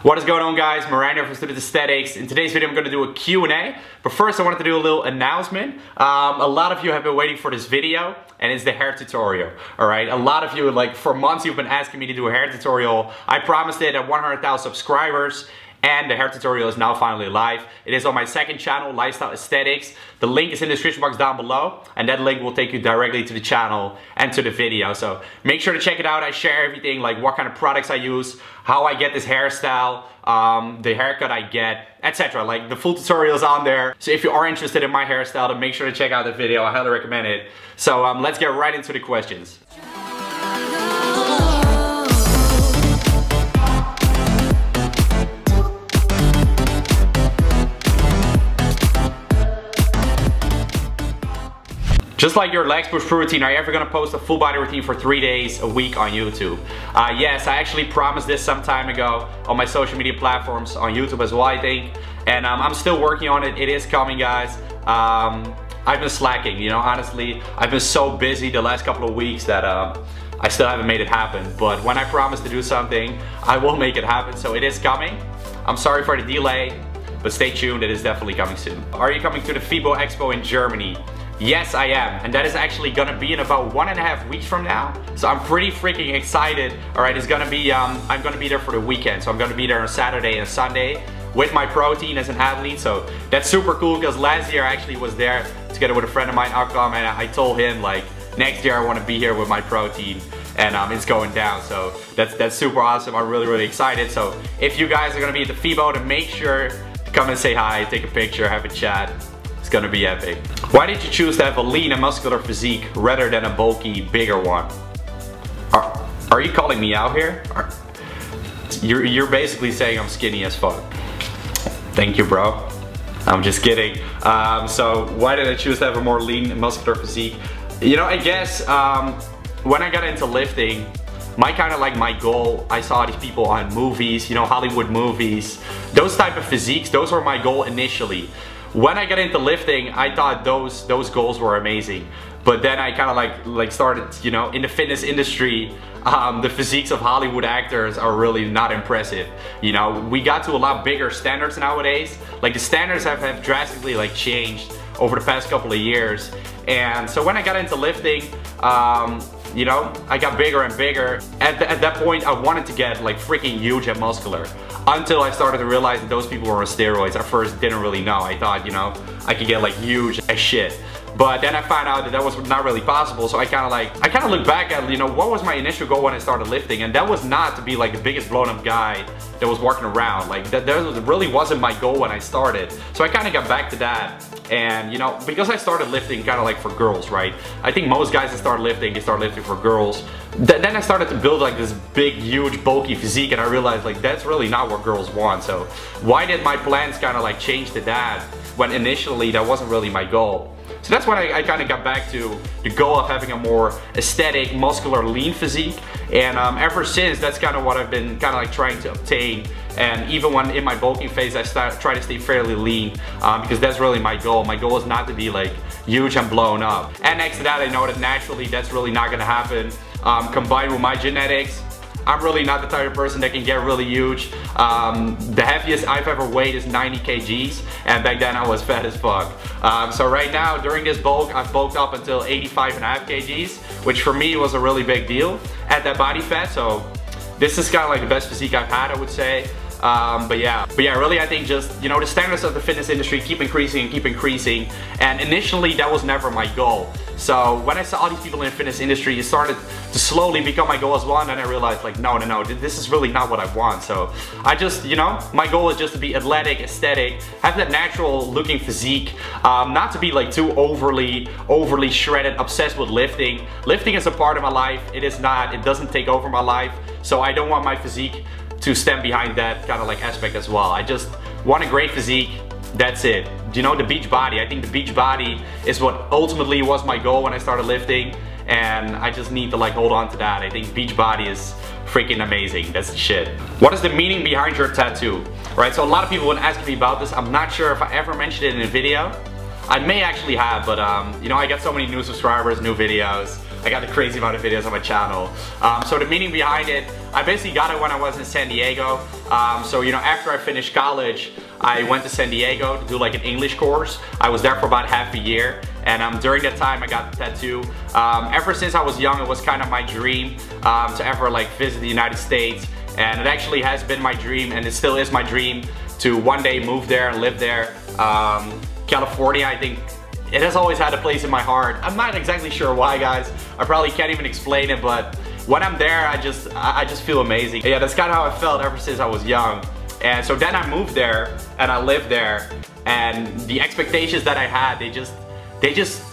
What is going on, guys? Miranda from Student Aesthetics. In today's video I'm going to do a Q&A, but first I wanted to do a little announcement. A lot of you have been waiting for this video, and it's the hair tutorial. Alright, a lot of you, like for months you've been asking me to do a hair tutorial. I promised it at 100,000 subscribers. And the hair tutorial is now finally live. It is on my second channel, Lifestyle Aesthetics. The link is in the description box down below, and that link will take you directly to the channel and to the video. So make sure to check it out. I share everything, like what kind of products I use, how I get this hairstyle, the haircut I get, etc. Like the full tutorial is on there. So if you are interested in my hairstyle, then make sure to check out the video. I highly recommend it. So let's get right into the questions. Just like your legs push through routine, are you ever gonna post a full body routine for 3 days a week on YouTube? Yes, I actually promised this some time ago on my social media platforms, on YouTube as well, I think. And I'm still working on it. It is coming, guys. I've been slacking, you know, honestly. I've been so busy the last couple of weeks that I still haven't made it happen. But when I promise to do something, I will make it happen. So it is coming. I'm sorry for the delay, but stay tuned. It is definitely coming soon. Are you coming to the FIBO expo in Germany? Yes, I am, and that is actually gonna be in about 1.5 weeks from now. So I'm pretty freaking excited. All right, it's gonna be, I'm gonna be there for the weekend. So I'm gonna be there on Saturday and Sunday with my protein as an athlete. So that's super cool because last year I actually was there together with a friend of mine, Akram, and I told him like, next year I wanna be here with my protein, and it's going down. So that's super awesome. I'm really excited. So if you guys are gonna be at the FIBO, then make sure to come and say hi, take a picture, have a chat. Gonna be epic. Why did you choose to have a lean and muscular physique rather than a bulky, bigger one? Are you calling me out here? You're basically saying I'm skinny as fuck. Thank you, bro. I'm just kidding. So why did I choose to have a more lean and muscular physique? You know, I guess when I got into lifting, my goal, I saw these people on movies, you know, Hollywood movies, those type of physiques, those were my goal initially. When I got into lifting, I thought those goals were amazing. But then I kind of like started, you know, in the fitness industry, the physiques of Hollywood actors are really not impressive. You know, we got to a lot bigger standards nowadays. Like the standards have drastically like changed over the past couple of years. And so when I got into lifting, you know, I got bigger and bigger. At that point, I wanted to get like freaking huge and muscular. Until I started to realize that those people were on steroids. At first, didn't really know. I thought, you know, I could get like huge as shit. But then I found out that that was not really possible. So I kind of look back at, you know, what was my initial goal when I started lifting, and that was not to be like the biggest blown up guy that was walking around. Like that really wasn't my goal when I started. So I kind of got back to that. And you know, because I started lifting kind of like for girls, right? I think most guys that start lifting, they start lifting for girls. Then I started to build like this big, huge, bulky physique, and I realized like that's really not what girls want. So why did my plans kind of like change to that when initially that wasn't really my goal? So that's when I kind of got back to the goal of having a more aesthetic, muscular, lean physique. And ever since, that's kind of what I've been kind of like trying to obtain. And even when in my bulking phase, I try to stay fairly lean because that's really my goal. My goal is not to be like huge and blown up. And next to that, I know that naturally that's really not gonna happen. Combined with my genetics, I'm really not the type of person that can get really huge. The heaviest I've ever weighed is 90 kgs, and back then I was fat as fuck. So right now, during this bulk, I've bulked up until 85.5 kgs, which for me was a really big deal at that body fat. So this is kind of like the best physique I've had, I would say. But yeah, really I think just, you know, the standards of the fitness industry keep increasing, and initially that was never my goal. So when I saw all these people in the fitness industry, it started to slowly become my goal as well, and then I realized like, no, this is really not what I want. So I just, you know, my goal is just to be athletic, aesthetic, have that natural looking physique, not to be like too overly shredded, obsessed with lifting. Lifting is a part of my life. It doesn't take over my life. So I don't want my physique to stand behind that kind of like aspect as well. I just want a great physique. That's it. You know, the beach body. I think the beach body is what ultimately was my goal when I started lifting, and I just need to like hold on to that. I think beach body is freaking amazing. That's the shit. What is the meaning behind your tattoo? Right, so a lot of people would ask me about this. I'm not sure if I ever mentioned it in a video. I may actually have, but you know, I got so many new subscribers, new videos. I got a crazy amount of videos on my channel. So the meaning behind it, I basically got it when I was in San Diego. So you know, after I finished college, I went to San Diego to do like an English course. I was there for about half a year, and during that time I got the tattoo. Ever since I was young, it was kind of my dream to ever like visit the United States, and it actually has been my dream, and it still is my dream to one day move there and live there. California, I think it has always had a place in my heart. I'm not exactly sure why, guys. I probably can't even explain it, but when I'm there, I just feel amazing. Yeah, that's kind of how I felt ever since I was young. And so then I moved there and I lived there, and the expectations that I had, they just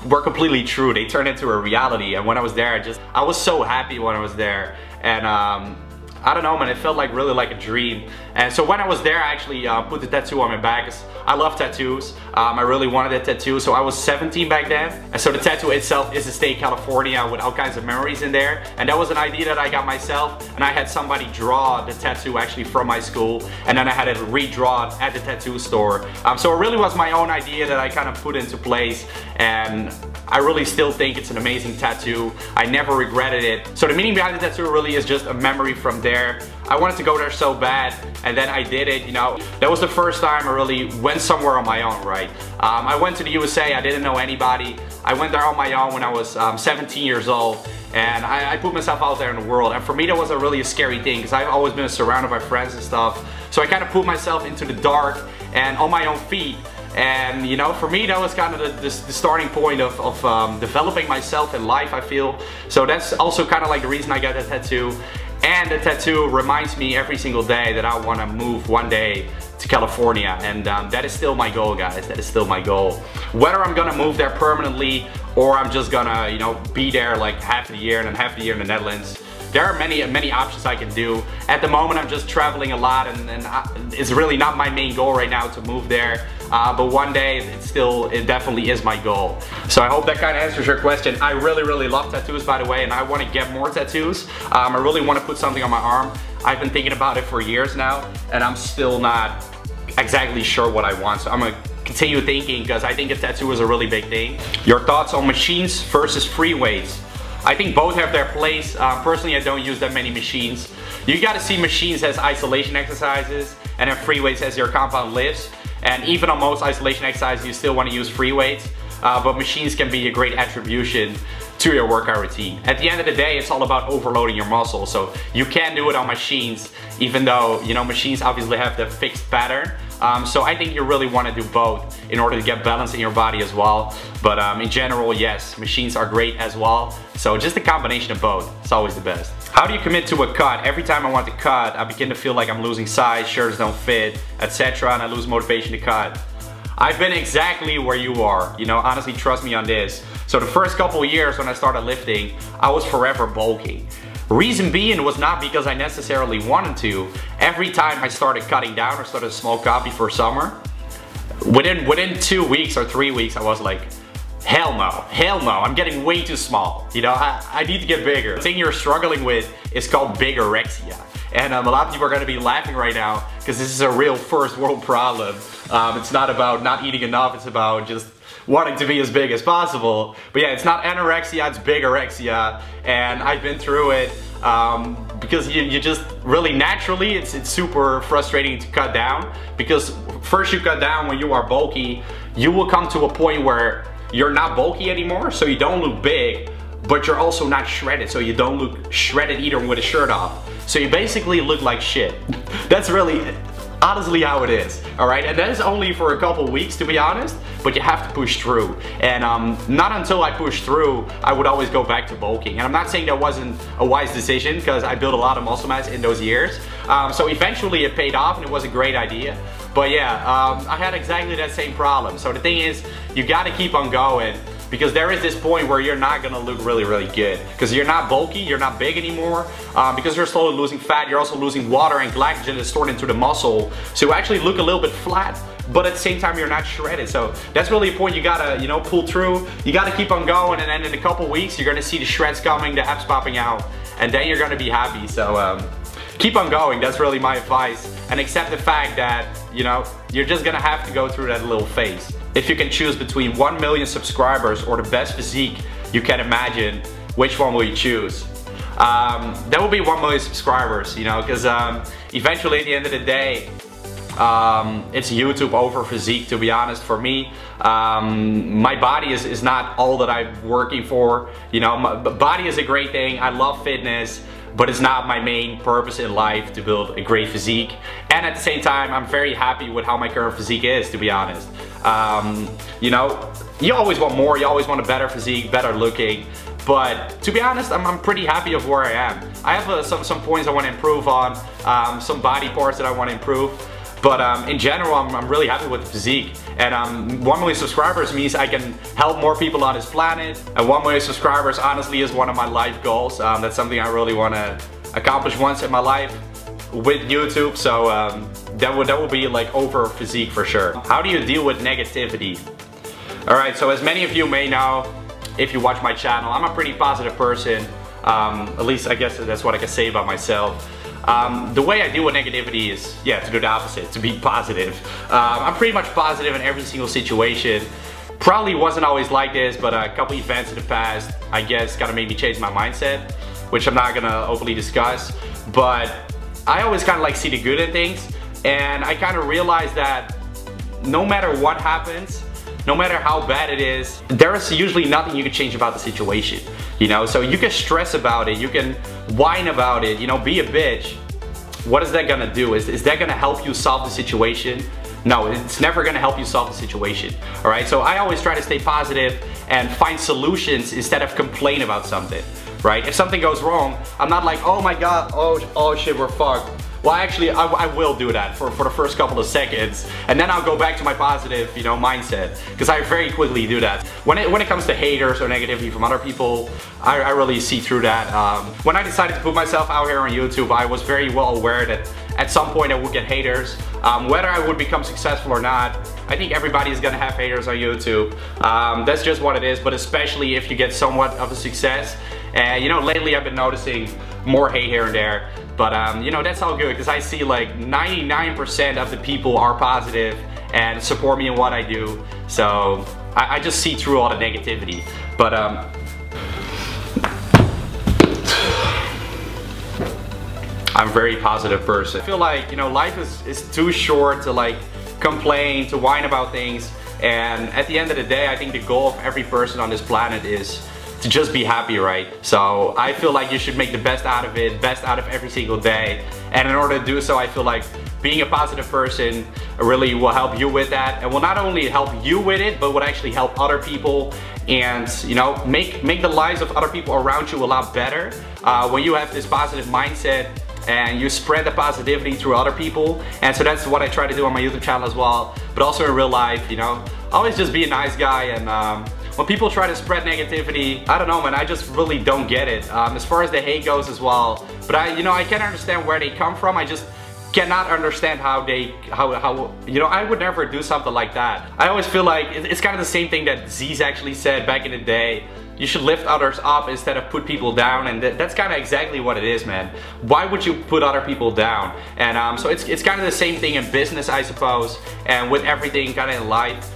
were completely true. They turned into a reality. And when I was there, I was so happy when I was there. And I don't know, man, it felt like really like a dream. And so when I was there, I actually put the tattoo on my back. I love tattoos. I really wanted a tattoo. So I was 17 back then. And so the tattoo itself is the state California with all kinds of memories in there. And that was an idea that I got myself. And I had somebody draw the tattoo actually from my school. And then I had it redrawn at the tattoo store. So it really was my own idea that I kind of put into place. And I really still think it's an amazing tattoo. I never regretted it. So the meaning behind the tattoo really is just a memory from there. I wanted to go there so bad, and then I did it, you know. That was the first time I really went somewhere on my own, right? I went to the USA, I didn't know anybody. I went there on my own when I was 17 years old, and I put myself out there in the world. And for me, that was really a scary thing, because I've always been surrounded by friends and stuff. So I kind of put myself into the dark and on my own feet. And you know, for me, that was kind of the starting point of developing myself in life, I feel. So that's also kind of like the reason I got that tattoo. And the tattoo reminds me every single day that I want to move one day to California. And that is still my goal, guys. That is still my goal. Whether I'm gonna move there permanently or I'm just gonna, you know, be there like half the year and then half the year in the Netherlands. There are many options I can do. At the moment, I'm just traveling a lot, and it's really not my main goal right now to move there. But one day, it definitely is my goal. So I hope that kind of answers your question. I really love tattoos, by the way, and I want to get more tattoos. I really want to put something on my arm. I've been thinking about it for years now, and I'm still not exactly sure what I want. So I'm gonna continue thinking, because I think a tattoo is a really big thing. Your thoughts on machines versus free weights? I think both have their place. Personally, I don't use that many machines. You gotta see machines as isolation exercises and then free weights as your compound lifts. And even on most isolation exercises, you still wanna use free weights. But machines can be a great attribution to your workout routine. At the end of the day, it's all about overloading your muscles. So you can do it on machines, even though, you know, machines obviously have the fixed pattern. So I think you really want to do both in order to get balance in your body as well. But in general, yes, machines are great as well. So just a combination of both, it's always the best. How do you commit to a cut? Every time I want to cut, I begin to feel like I'm losing size, shirts don't fit, etc. and I lose motivation to cut. I've been exactly where you are, you know, honestly, trust me on this. So the first couple of years when I started lifting, I was forever bulky. Reason being was not because I necessarily wanted to. Every time I started cutting down or started a small cut before summer, within 2 weeks or 3 weeks, I was like, hell no, I'm getting way too small. You know, I need to get bigger. The thing you're struggling with is called bigorexia. And a lot of people are gonna be laughing right now because this is a real first world problem. It's not about not eating enough, it's about just wanting to be as big as possible. But yeah, it's not anorexia, it's bigorexia. And I've been through it because you just really naturally, it's super frustrating to cut down. Because first you cut down when you are bulky, you will come to a point where you're not bulky anymore, so you don't look big, but you're also not shredded, so you don't look shredded either with a shirt off. So you basically look like shit. That's really honestly how it is, all right? And that is only for a couple weeks, to be honest, but you have to push through. And not until I pushed through, I would always go back to bulking. And I'm not saying that wasn't a wise decision, because I built a lot of muscle mass in those years. So eventually it paid off and it was a great idea. But yeah, I had exactly that same problem. So the thing is, you gotta keep on going, because there is this point where you're not gonna look really good, because you're not bulky, you're not big anymore, because you're slowly losing fat, you're also losing water and glycogen that's stored into the muscle, so you actually look a little bit flat, but at the same time you're not shredded. So that's really a point you gotta, you know, pull through. You gotta keep on going, and then in a couple weeks you're gonna see the shreds coming, the abs popping out, and then you're gonna be happy. So keep on going, that's really my advice, and accept the fact that, you know, you're just gonna have to go through that little phase. If you can choose between 1 million subscribers or the best physique you can imagine, which one will you choose? that would be 1 million subscribers, you know, because eventually at the end of the day, it's YouTube over physique, to be honest. For me, my body is not all that I'm working for. You know, my body is a great thing. I love fitness, but it's not my main purpose in life to build a great physique. And at the same time, I'm very happy with how my current physique is, to be honest. You know, you always want more, you always want a better physique, better looking. But to be honest, I'm pretty happy of where I am. I have some points I want to improve on, some body parts that I want to improve. But in general, I'm really happy with the physique. And 1 million subscribers means I can help more people on this planet. And 1 million subscribers honestly is one of my life goals. That's something I really want to accomplish once in my life with YouTube. So that would be like over physique for sure. How do you deal with negativity? Alright, so as many of you may know, if you watch my channel, I'm a pretty positive person. At least I guess that's what I can say about myself. The way I deal with negativity is, yeah, to do the opposite, to be positive. I'm pretty much positive in every single situation. Probably wasn't always like this, but a couple events in the past, I guess, kind of made me change my mindset, which I'm not gonna openly discuss. But I always kind of like see the good in things, and I kind of realized that no matter what happens, no matter how bad it is, there is usually nothing you can change about the situation, you know? So you can stress about it, you can whine about it, you know, be a bitch. What is that gonna do? Is that gonna help you solve the situation? No, it's never gonna help you solve the situation, all right? So I always try to stay positive and find solutions instead of complain about something, right? If something goes wrong, I'm not like, oh my God, oh shit, we're fucked. Well, actually, I will do that for the first couple of seconds, and then I'll go back to my positive, you know, mindset, because I very quickly do that. When it comes to haters or negativity from other people, I really see through that. When I decided to put myself out here on YouTube, I was very well aware that at some point I would get haters. Whether I would become successful or not, I think everybody is gonna have haters on YouTube. That's just what it is, but especially if you get somewhat of a success. And you know, lately I've been noticing more hate here and there. But you know, that's all good, because I see like 99% of the people are positive and support me in what I do. So I just see through all the negativity. But I'm a very positive person. I feel like, you know, life is too short to like complain, to whine about things. And at the end of the day, I think the goal of every person on this planet is to just be happy, right? So I feel like you should make the best out of it, best out of every single day. And in order to do so, I feel like being a positive person really will help you with that, and will not only help you with it, but would actually help other people, and you know, make the lives of other people around you a lot better. When you have this positive mindset and you spread the positivity through other people. And so that's what I try to do on my YouTube channel as well, but also in real life, you know, always just be a nice guy. And when people try to spread negativity, I don't know, man, I just really don't get it. As far as the hate goes as well, but I can understand where they come from. I just cannot understand how you know, I would never do something like that. I always feel like it's kind of the same thing that Z's actually said back in the day. You should lift others up instead of put people down, and that's kind of exactly what it is, man. Why would you put other people down? And so it's kind of the same thing in business, I suppose, and with everything kind of in life.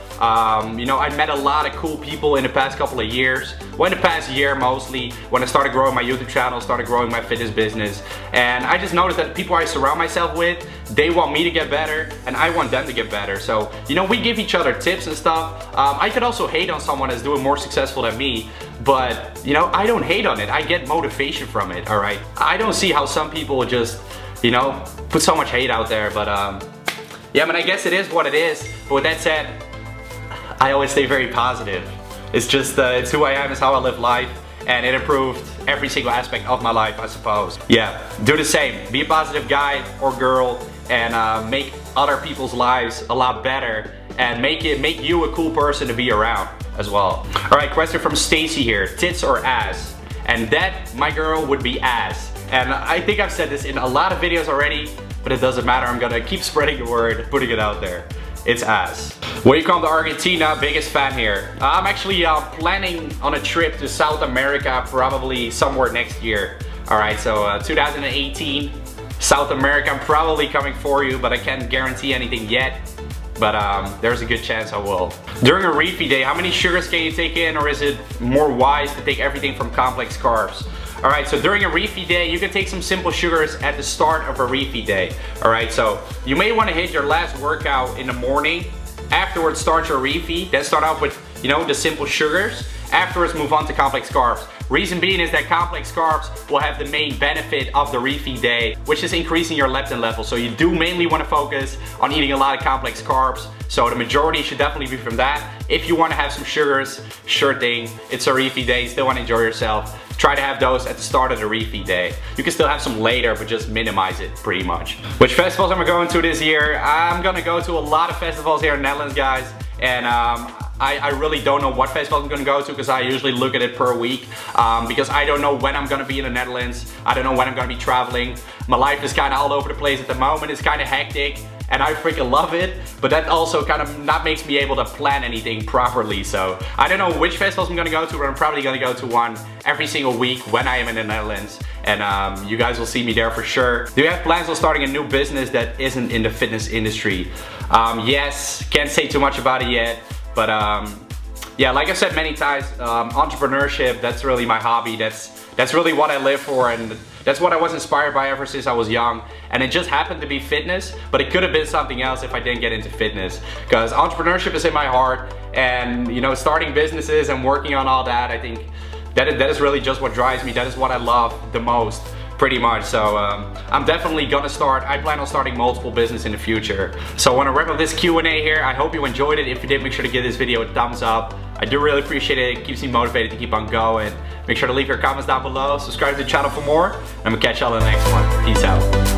You know, I met a lot of cool people in the past couple of years. Well, in the past year mostly, when I started growing my YouTube channel, started growing my fitness business. And I just noticed that the people I surround myself with, they want me to get better, and I want them to get better. So, you know, we give each other tips and stuff. I could also hate on someone that's doing more successful than me, but, you know, I don't hate on it. I get motivation from it, all right? I don't see how some people just, you know, put so much hate out there, but, yeah, I mean, I guess it is what it is. But with that said, I always stay very positive. It's just, it's who I am, it's how I live life, and it improved every single aspect of my life, I suppose. Yeah, do the same. Be a positive guy or girl, and make other people's lives a lot better, and make you a cool person to be around as well. All right, question from Stacy here: tits or ass? And that, my girl, would be ass. And I think I've said this in a lot of videos already, but it doesn't matter. I'm gonna keep spreading the word, putting it out there. It's ass. Welcome to Argentina, biggest fan here. I'm actually planning on a trip to South America, probably somewhere next year. All right, so 2018, South America, I'm probably coming for you, but I can't guarantee anything yet. But there's a good chance I will. During a refeed day, how many sugars can you take in, or is it more wise to take everything from complex carbs? Alright, so during a refeed day, you can take some simple sugars at the start of a refeed day. Alright, so you may want to hit your last workout in the morning. Afterwards, start your refeed. Then start off with, you know, the simple sugars. Afterwards, move on to complex carbs. Reason being is that complex carbs will have the main benefit of the refeed day, which is increasing your leptin level. So you do mainly want to focus on eating a lot of complex carbs. So the majority should definitely be from that. If you want to have some sugars, sure thing. It's a refeed day, you still want to enjoy yourself. Try to have those at the start of the refeed day. You can still have some later, but just minimize it pretty much. Which festivals am I going to this year? I'm gonna go to a lot of festivals here in the Netherlands, guys. And I really don't know what festival I'm gonna go to because I usually look at it per week because I don't know when I'm gonna be in the Netherlands. I don't know when I'm gonna be traveling. My life is kind of all over the place at the moment. It's kind of hectic and I freaking love it, but that also kind of not makes me able to plan anything properly. So I don't know which festivals I'm gonna go to, but I'm probably gonna go to one every single week when I am in the Netherlands. And you guys will see me there for sure. Do you have plans on starting a new business that isn't in the fitness industry? Yes, can't say too much about it yet, but yeah, like I said many times, entrepreneurship, that's really my hobby. That's really what I live for, and that's what I was inspired by ever since I was young. And it just happened to be fitness, but it could have been something else if I didn't get into fitness. Because entrepreneurship is in my heart, and you know, starting businesses and working on all that, I think that is really just what drives me. That is what I love the most, pretty much. So I'm definitely gonna I plan on starting multiple businesses in the future. So I wanna wrap up this Q&A here. I hope you enjoyed it. If you did, make sure to give this video a thumbs up. I do really appreciate it. It keeps me motivated to keep on going. Make sure to leave your comments down below. Subscribe to the channel for more. And I'm gonna catch y'all in the next one. Peace out.